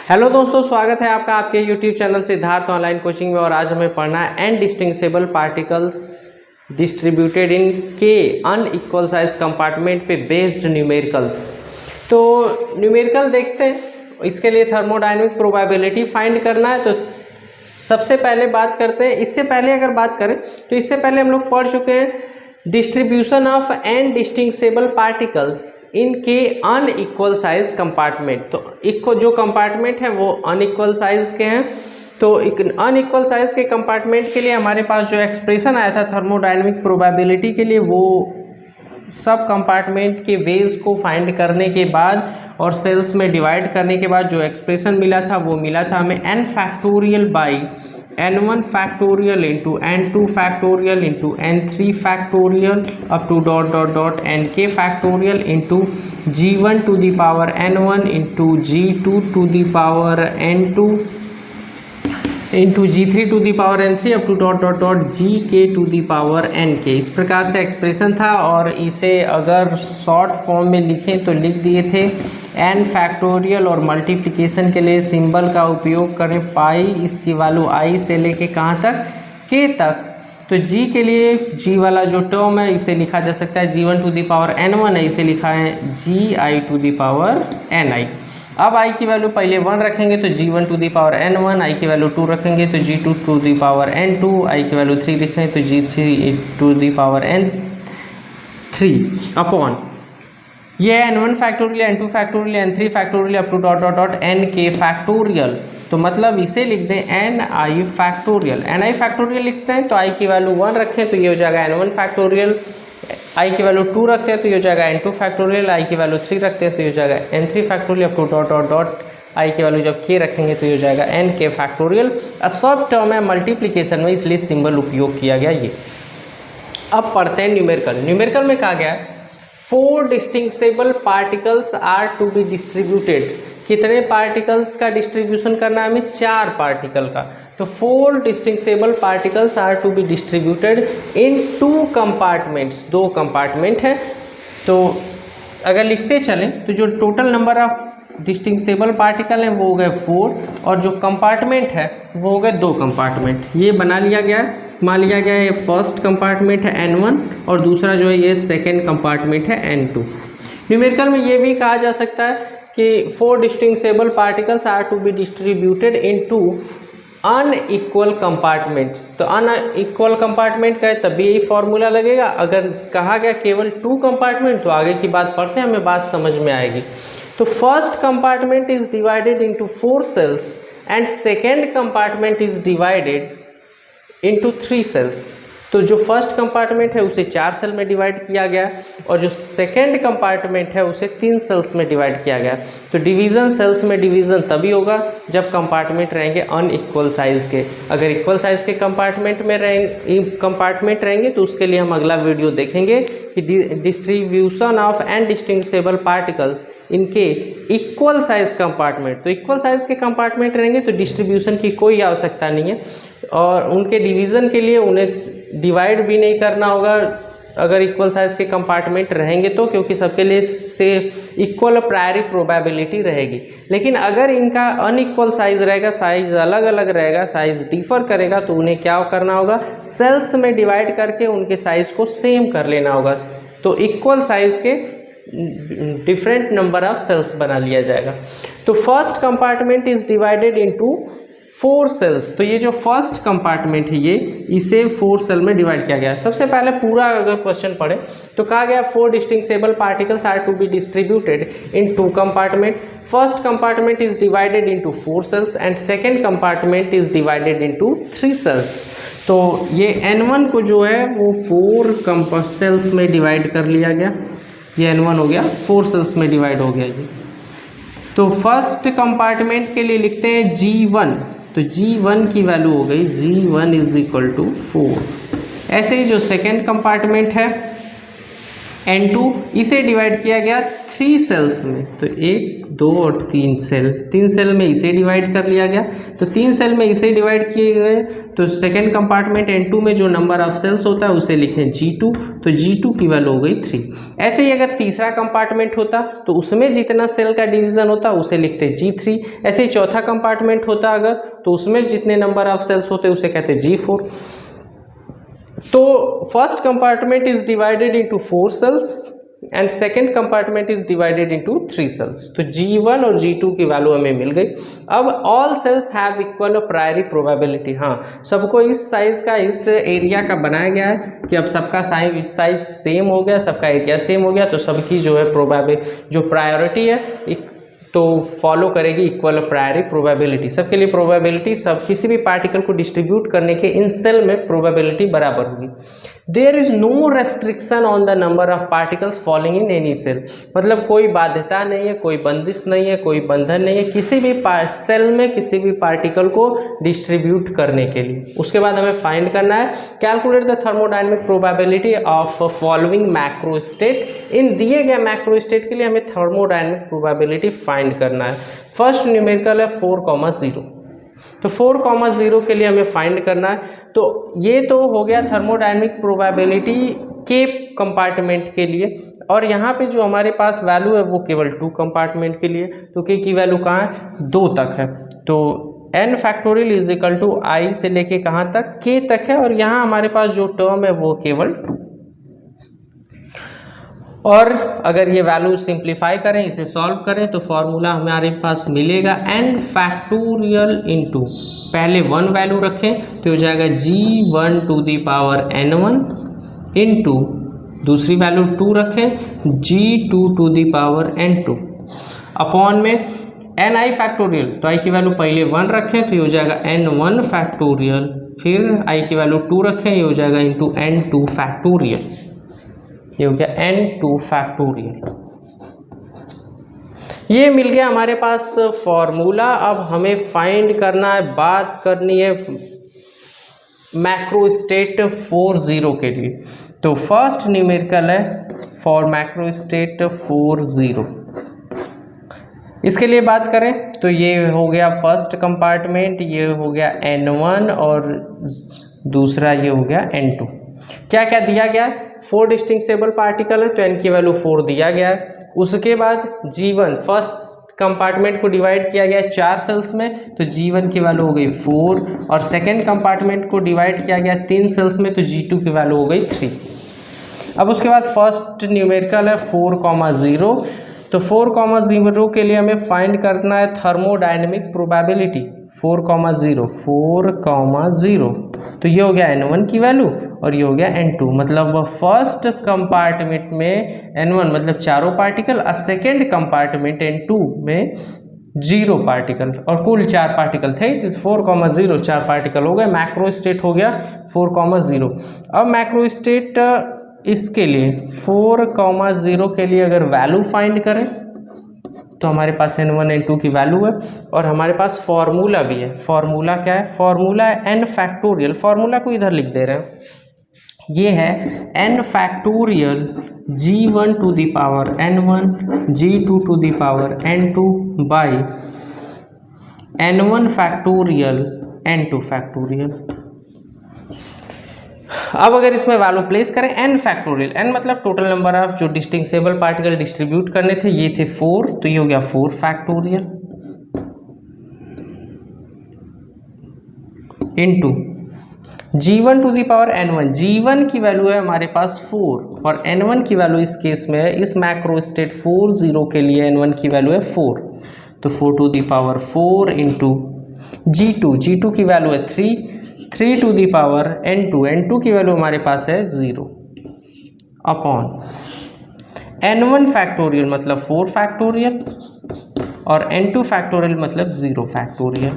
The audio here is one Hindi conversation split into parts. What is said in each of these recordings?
हेलो दोस्तों, स्वागत है आपका आपके YouTube channel Siddharth online coaching में। और आज हमें पढ़ना है N distinguishable particles distributed in K unequal size compartment पे बेस्ड न्यूमेरिकल्स। तो न्यूमेरिकल देखते हैं, इसके लिए थर्मोडायनेमिक प्रोबेबिलिटी फाइंड करना है। तो सबसे पहले बात करते हैं, इससे पहले अगर बात करें तो इससे पहले हम लोग पढ़ चुके हैं distribution of N distinguishable particles in K unequal size compartment. तो इक्वल जो कंपार्टमेंट है वो अनइक्वल साइज के हैं। तो अनइक्वल साइज के कंपार्टमेंट के लिए हमारे पास जो एक्सप्रेशन आया था थर्मोडायनेमिक प्रोबेबिलिटी के लिए, वो सब कंपार्टमेंट के वेज को फाइंड करने के बाद और सेल्स में डिवाइड करने के बाद जो एक्सप्रेशन मिला था वो मिला था हमें n factorial by n1 factorial into n2 factorial into n3 factorial up to dot dot dot nk factorial into g1 to the power n1 into g2 to the power n2 into g3 to the power n3 up to dot dot dot gk to the power nk। इस प्रकार से एक्सप्रेशन था। और इसे अगर शॉर्ट फॉर्म में लिखें तो लिख दिए थे n फैक्टोरियल, और मल्टीप्लिकेशन के लिए सिंबल का उपयोग करें पाई, इसकी वैल्यू i से लेके कहाँ तक, k तक। तो g के लिए g वाला जो टर्म है इसे लिखा जा सकता है g1 to the power n1 है, इसे लिखा है gi to the power ni। अब i की वैल्यू पहले 1 रखेंगे तो g1 to the power n1, i की वैल्यू 2 रखेंगे तो g2 to the power n2, i की वैल्यू 3 लिखें तो g3 to the power n3 upon ये n1 factorial, n2 factorial, n3 factorial up to dot dot dot nk factorial. तो मतलब इसे लिख दें ni फैक्टोरियल। ni फैक्टोरियल लिखते हैं तो i की वैल्यू 1 रखें तो ये हो जाएगा n1 फैक्टोरियल, i की वैल्यू 2 रखते हैं तो ये हो जाएगा n2 फैक्टोरियल, i की वैल्यू 3 रखते हैं तो ये हो जाएगा n3 factorial up to dot dot dot i की वैल्यू जब k रखेंगे तो ये हो जाएगा nk फैक्टोरियल। सब टर्म है मल्टीप्लिकेशन में, इसलिए सिंबल उपयोग किया गया ये। अब पढ़ते हैं न्यूमेरिकल। न्यूमेरिकल में कहा गया है 4 distinguishable particles are to be distributed. कितने पार्टिकल्स का डिस्ट्रीब्यूशन करना है हमें, 4 पार्टिकल का। तो 4 distinguishable particles are to be distributed in 2 compartments. 2 compartment है। तो अगर लिखते चलें तो जो total number of distinguishable particle हैं वो हो गए 4, और जो कंपार्टमेंट है वो हो गए 2 कंपार्टमेंट। ये बना लिया गया है, मान लिया गया है ये फर्स्ट कंपार्टमेंट है n1 और दूसरा जो है ये सेकेंड कंपार्टमेंट है n2। न्यूमेरिकल में ये भी कहा जा सकता है कि 4 distinguishable particles are to be distributed in 2 unequal compartments. तो अनइक्वल कंपार्टमेंट का है तभी यही फॉर्मूला लगेगा। अगर कहा गया केवल 2 कंपार्टमेंट तो आगे की बात पढ़ते हैं, हमें बात समझ में आएगी। तो first compartment is divided into 4 cells and second compartment is divided into 3 cells. तो जो फर्स्ट कंपार्टमेंट है उसे 4 सेल में डिवाइड किया गया और जो सेकेंड कंपार्टमेंट है उसे 3 सेल्स में डिवाइड किया गया। तो डिवीज़न सेल्स में डिवीज़न तभी होगा जब कंपार्टमेंट रहेंगे अनइक्वल साइज़ के। अगर इक्वल साइज़ के कंपार्टमेंट रहेंगे तो उसके लिए हम अगला वीडियो देखेंगे कि distribution of N distinguishable particles in K equal size compartment. तो इक्वल साइज़ के कंपार्टमेंट रहेंगे तो डिस्ट्रीब्यूशन की कोई आवश्यकता नहीं है, और उनके डिवीज़न के लिए उन्हें डिवाइड भी नहीं करना होगा अगर इक्वल साइज़ के कंपार्टमेंट रहेंगे तो, क्योंकि सबके लिए से इक्वल प्रायरी प्रोबेबिलिटी रहेगी। लेकिन अगर इनका अनइक्वल साइज़ रहेगा, साइज़ अलग अलग रहेगा, साइज़ डिफर करेगा, तो उन्हें क्या करना होगा, सेल्स में डिवाइड करके उनके साइज़ को सेम कर लेना होगा। तो इक्वल साइज़ के डिफरेंट नंबर ऑफ सेल्स बना लिया जाएगा। तो first compartment is divided into 4 cells. तो ये जो फर्स्ट कंपार्टमेंट है ये इसे 4 सेल में डिवाइड किया गया है। सबसे पहले पूरा अगर क्वेश्चन पढ़े तो कहा गया 4 distinguishable particles are to be distributed in 2 compartment. First compartment is divided into 4 cells and second compartment is divided into 3 cells. तो ये n1 को जो है वो 4 सेल्स में डिवाइड कर लिया गया। ये n1 हो गया, 4 सेल्स में डिवाइड हो गया ये। तो फर्स्ट कंपार्टमेंट के लिए लिखते हैं g1। तो g1 की वैल्यू हो गई g1 इज इक्वल टू 4। ऐसे ही जो सेकेंड कंपार्टमेंट है N2 इसे डिवाइड किया गया 3 सेल्स में, तो 1 2 और 3 सेल में इसे डिवाइड कर लिया गया। तो 3 सेल में इसे डिवाइड किए गए, तो सेकेंड कंपार्टमेंट N2 में जो नंबर ऑफ सेल्स होता है उसे लिखें G2, तो G2 की वैल्यू हो गई 3। ऐसे ही अगर तीसरा कंपार्टमेंट होता तो उसमें जितना सेल का डिवीजन होता उसे लिखते G3। ऐसे ही चौथा कंपार्टमेंट होता अगर, तो उसमें जितने नंबर ऑफ सेल्स होते उसे कहते G4। तो first compartment is divided into 4 cells and second compartment is divided into 3 cells. तो G1 और G2 की वैल्यू हमें मिल गई। अब all cells have equal प्रायोरी probability. हाँ, सबको इस साइज का, इस एरिया का बनाया गया है कि अब सबका साइज सेम हो गया, सबका एरिया सेम हो गया, तो सबकी जो है जो प्रायोरिटी है तो फॉलो करेगी इक्वल प्रायोरी प्रोबेबिलिटी। सबके लिए प्रोबेबिलिटी, सब किसी भी पार्टिकल को डिस्ट्रीब्यूट करने के इन सेल में प्रोबेबिलिटी बराबर होगी। There is no restriction on the number of particles falling in any cell. मतलब कोई बाध्यता नहीं है, कोई बंदिश नहीं है, कोई बंधन नहीं है किसी भी सेल में किसी भी पार्टिकल को डिस्ट्रीब्यूट करने के लिए। उसके बाद हमें फाइंड करना है calculate the thermodynamic probability of following macro state. इन दिए गए मैक्रो स्टेट के लिए हमें थर्मोडायनेमिक प्रोबेबिलिटी फाइंड करना है। फर्स्ट न्यूमेरिकल है 4,0, तो 4,0 के लिए हमें फाइंड करना है। तो ये तो हो गया थर्मोडायनेमिक प्रोबेबिलिटी के कंपार्टमेंट के लिए, और यहाँ पे जो हमारे पास वैल्यू है वो केवल 2 कंपार्टमेंट के लिए। तो के की वैल्यू कहाँ है, 2 तक है। तो n factorial is equal to i से लेके कहाँ तक, k तक है, और यहाँ हमारे पास जो टर्म है वो केवल 2। और अगर ये वैल्यू सिंप्लीफाई करें, इसे सॉल्व करें, तो फॉर्मूला हमारे पास मिलेगा n फैक्टोरियल इंटू, पहले 1 वैल्यू रखें तो हो जाएगा G1 to the power n1 into दूसरी वैल्यू 2 रखें G2 to the power n2 upon में ni फैक्टोरियल, तो i की वैल्यू पहले 1 रखें तो ये हो जाएगा n1 फैक्टोरियल, फिर i की वैल्यू 2 रखें, ये हो जाएगा इंटू n2 फैक्टोरियल, ये हो गया n2 फैक्टोरियल। ये मिल गया हमारे पास फॉर्मूला। अब हमें फाइंड करना है, बात करनी है मैक्रो स्टेट 40 के लिए। तो फर्स्ट न्यूमेरिकल है फॉर मैक्रो स्टेट 40। इसके लिए बात करें तो ये हो गया फर्स्ट कंपार्टमेंट, ये हो गया n1 और दूसरा ये हो गया n2। क्या क्या दिया गया है, 4 डिस्टिंग्विशेबल पार्टिकल है तो n की वैल्यू 4 दिया गया है। उसके बाद G1 फर्स्ट कंपार्टमेंट को डिवाइड किया गया 4 सेल्स में, तो G1 की वैल्यू हो गई 4, और सेकेंड कंपार्टमेंट को डिवाइड किया गया 3 सेल्स में, तो G2 की वैल्यू हो गई 3। अब उसके बाद फर्स्ट न्यूमेरिकल है 4,0, तो 4,0 के लिए हमें फाइंड करना है थर्मोडायनेमिक प्रोबेबिलिटी। 4,0, तो ये हो गया n1 की वैल्यू और ये हो गया n2। मतलब फर्स्ट कंपार्टमेंट में n1 मतलब चारों पार्टिकल, और सेकेंड कंपार्टमेंट n2 में 0 पार्टिकल, और कुल 4 पार्टिकल थे। 4,0 4 पार्टिकल हो गए, मैक्रो स्टेट हो गया 4,0। अब मैक्रो स्टेट इसके लिए 4,0 के लिए अगर वैल्यू फाइंड करें तो हमारे पास n1 n2 की वैल्यू है, और हमारे पास फॉर्मूला भी है। फॉर्मूला क्या है, फॉर्मूला है n फैक्टोरियल। फॉर्मूला को इधर लिख दे रहे हैं, ये है n factorial G1 to the power n1 G2 to the power n2 by n1 factorial n2 factorial. अब अगर इसमें वैल्यू प्लेस करें n फैक्टोरियल, n मतलब टोटल नंबर ऑफ जो डिस्टिंग्विशेबल पार्टिकल डिस्ट्रीब्यूट करने थे, ये थे 4, तो ये हो गया 4 factorial into G1 to the power n1। G1 की वैल्यू है हमारे पास 4 और n1 की वैल्यू इस केस में है, इस मैक्रो स्टेट 40 के लिए n1 की वैल्यू है 4, तो 4 to the power 4 into G2 की वैल्यू है 3 टू दी पावर n2 की वैल्यू हमारे पास है 0 अपॉन n1 फैक्टोरियल मतलब 4 फैक्टोरियल और n2 फैक्टोरियल मतलब 0 फैक्टोरियल।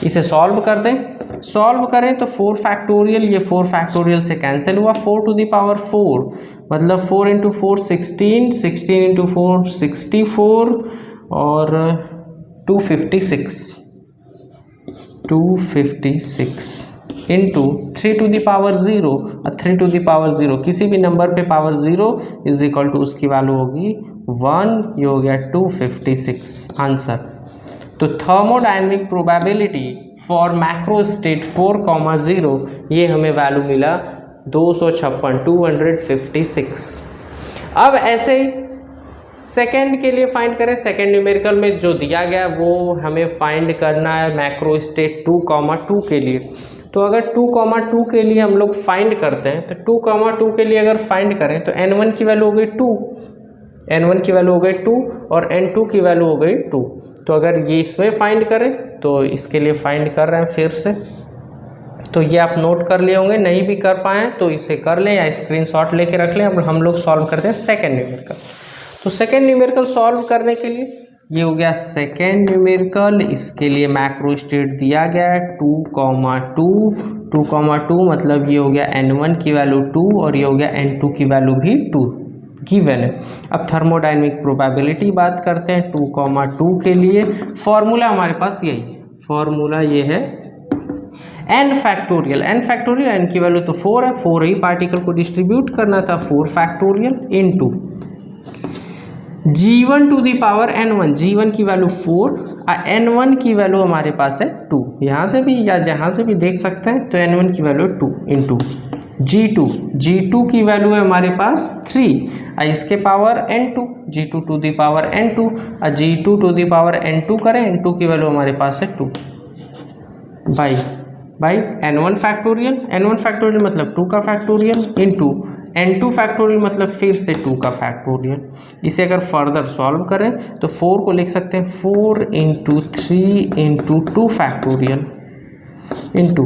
इसे सॉल्व कर दें, सॉल्व करें तो 4 फैक्टोरियल, ये 4 फैक्टोरियल से कैंसिल हुआ, 4 टू दी पावर 4 मतलब 4 इंटू 4 16, 16 इंटू 4 64 और 256 इंटू 3 टू द पावर 0 और 3 टू द पावर 0 किसी भी नंबर पे पावर 0 इज इक्वल टू उसकी वैल्यू होगी 1, ये हो गया 256 आंसर। तो thermodynamic probability for macro state 4,0 ये हमें वैल्यू मिला 256। अब ऐसे ही सेकेंड के लिए फाइंड करें। सेकेंड न्यूमेरिकल में जो दिया गया वो हमें फाइंड करना है मैक्रो स्टेट 2,2 के लिए। तो अगर 2,2 के लिए हम लोग फाइंड करते हैं तो 2,2 के लिए अगर फाइंड करें तो n1 की वैल्यू हो गई 2, n1 की वैल्यू हो गई 2 और n2 की वैल्यू हो गई 2। तो अगर ये इसमें फाइंड करें तो इसके लिए फाइंड कर रहे हैं फिर से, तो ये आप नोट कर लिए होंगे, नहीं भी कर पाएँ तो इसे कर लें या स्क्रीनशॉट लेके रख लें। अब हम लोग सॉल्व करते हैं सेकेंड न्यूमेरिकल। तो सेकेंड न्यूमेरिकल सॉल्व करने के लिए ये हो गया सेकेंड न्यूमेरिकल, इसके लिए मैक्रो स्टेट दिया गया है 2,2 मतलब ये हो गया n1 की वैल्यू 2 और ये हो गया n2 की वैल्यू भी 2 गिवन है। अब थर्मोडायनेमिक प्रोबेबिलिटी बात करते हैं 2,2 के लिए। फॉर्मूला हमारे पास यही, फॉर्मूला ये है n फैक्टोरियल, n की वैल्यू तो 4 है, 4 ही पार्टिकल को डिस्ट्रीब्यूट करना था, 4 factorial into g1 to the power n1, g1 की वैल्यू 4 और n1 की वैल्यू हमारे पास है 2, यहाँ से भी या जहाँ से भी देख सकते हैं। तो n1 की वैल्यू 2 इंटू g2 की वैल्यू है हमारे पास 3 और इसके power n2, g2 to the power n2 और g2 to the power n2 करें, n2 की वैल्यू हमारे पास है 2 बाई n1 फैक्टोरियल मतलब 2 का फैक्टोरियल इंटू n2 फैक्टोरियल मतलब फिर से 2 का फैक्टोरियल। इसे अगर फर्दर सॉल्व करें तो 4 को लिख सकते हैं 4 इंटू 3 इंटू 2 फैक्टोरियल इंटू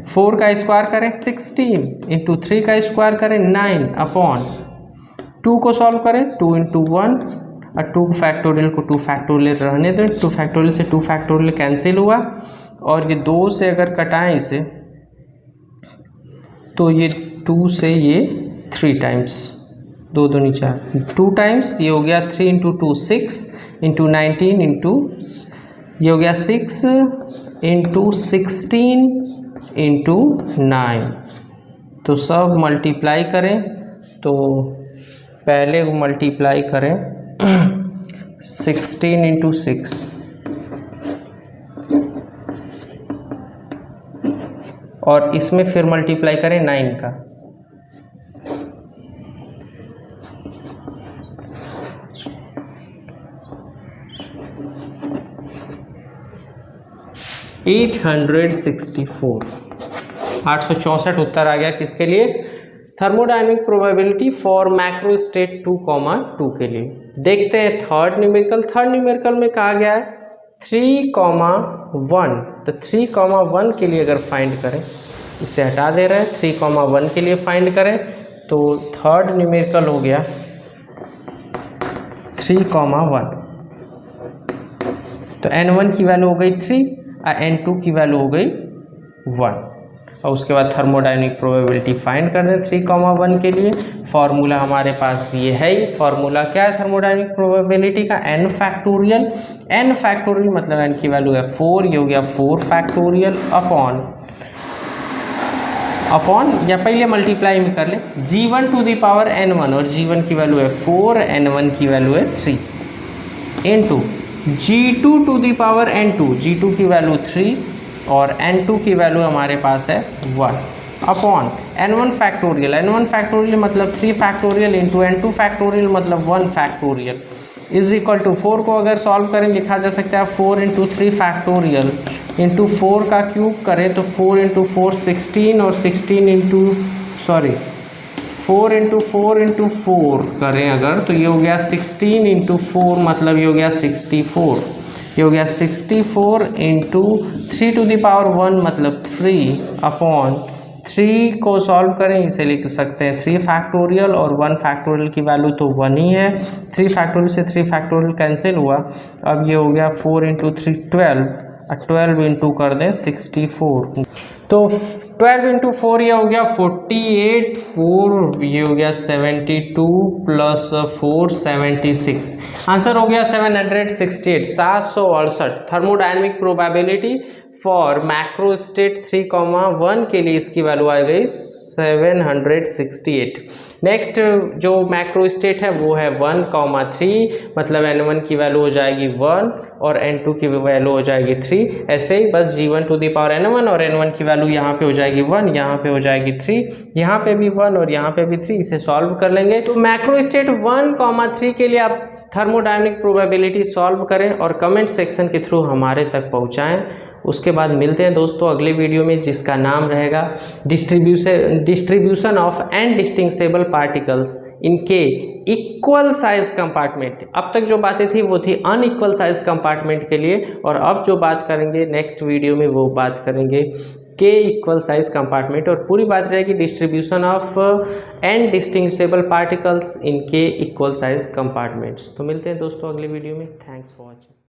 4 का स्क्वायर करें 16 इंटू 3 का स्क्वायर करें 9 अपॉन 2 को सॉल्व करें 2 इंटू 1 और 2 फैक्टोरियल को 2 फैक्टोरियल रहने दें। 2 फैक्टोरियल से 2 फैक्टोरियल कैंसिल हुआ और ये 2 से अगर कटाएं इसे तो ये 2 से ये 3 टाइम्स, 2 दूनी 4, 2 टाइम्स, ये हो गया 3 इंटू 2 6 इंटू 19 इंटू ये हो गया 6 इंटू 16 इंटू 9। तो सब मल्टीप्लाई करें तो पहले मल्टीप्लाई करें 16 इंटू 6 और इसमें फिर मल्टीप्लाई करें 9 का, $864 उत्तर आ गया किसके लिए? Thermodynamic probability for macro state 2,2 के लिए। देखते हैं थर्ड न्यूमेरिकल में कहा गया है 3,1। तो 3,1 के लिए अगर फाइंड करें, इसे हटा दे रहे हैं, 3,1 के लिए फाइंड करें तो थर्ड न्यूमेरिकल हो गया 3,1। तो n1 की वैल्यू हो गई 3 और n2 की वैल्यू हो गई 1 और उसके बाद थर्मोडायनेमिक प्रोबेबिलिटी फाइंड कर दें 3,1 के लिए। फार्मूला हमारे पास ये है ही। फार्मूला क्या है थर्मोडायनेमिक प्रोबेबिलिटी का? n फैक्टोरियल मतलब n की वैल्यू है 4, ये हो गया 4 फैक्टोरियल अपॉन या पहले मल्टीप्लाई में कर ले g1 to the power n1 और g1 की वैल्यू है 4, n1 की वैल्यू है 3 into g2 to the power n2, g2 की वैल्यू 3 और n2 की वैल्यू हमारे पास है 1 अपॉन n1 फैक्टोरियल मतलब 3 फैक्टोरियल इंटू n2 फैक्टोरियल मतलब 1 फैक्टोरियल इज इक्वल टू 4 को अगर सॉल्व करें लिखा जा सकता है 4 इंटू 3 फैक्टोरियल इंटू 4 का क्यूब करें तो 4 इंटू 4 16 और 16 इंटू 4 इंटू 4 करें अगर तो ये हो गया 16 इंटू 4 मतलब ये हो गया 64, ये हो गया 64 इंटू 3 टू द पावर 1 मतलब 3 अपॉन 3 को सॉल्व करें इसे लिख सकते हैं 3 फैक्टोरियल और 1 फैक्टोरियल की वैल्यू तो 1 ही है। 3 फैक्टोरियल से 3 फैक्टोरियल कैंसिल हुआ। अब ये हो गया 4 इंटू 3 12 इंटू कर दें 64 तो 12 इंटू 4 ये हो गया 48, 4 ये हो गया 72 प्लस 4 76, आंसर हो गया 768। 768 thermodynamic probability for macro state 3,1 के लिए इसकी वैल्यू आ गई 768। नेक्स्ट जो मैक्रो स्टेट है वो है 1,3, मतलब n1 की वैल्यू हो जाएगी 1 और n2 की वैल्यू हो जाएगी 3। ऐसे ही बस g1 to the power n1 और n1 की वैल्यू यहाँ पे हो जाएगी 1, यहाँ पे हो जाएगी 3, यहाँ पे भी 1 और यहाँ पे भी 3। इसे सॉल्व कर लेंगे तो मैक्रो स्टेट 1,3 के लिए आप थर्मोडायनेमिक प्रोबेबिलिटी सॉल्व करें और कमेंट सेक्शन के थ्रू हमारे तक पहुँचाएँ। उसके बाद मिलते हैं दोस्तों अगले वीडियो में, जिसका नाम रहेगा distribution of indistinguishable particles in K equal size compartment. अब तक जो बातें थी वो थी अनइक्वल साइज कंपार्टमेंट के लिए, और अब जो बात करेंगे नेक्स्ट वीडियो में वो बात करेंगे के इक्वल साइज कंपार्टमेंट, और पूरी बात रहेगी distribution of indistinguishable particles in K equal size compartments. तो मिलते हैं दोस्तों अगले वीडियो में। Thanks for watching.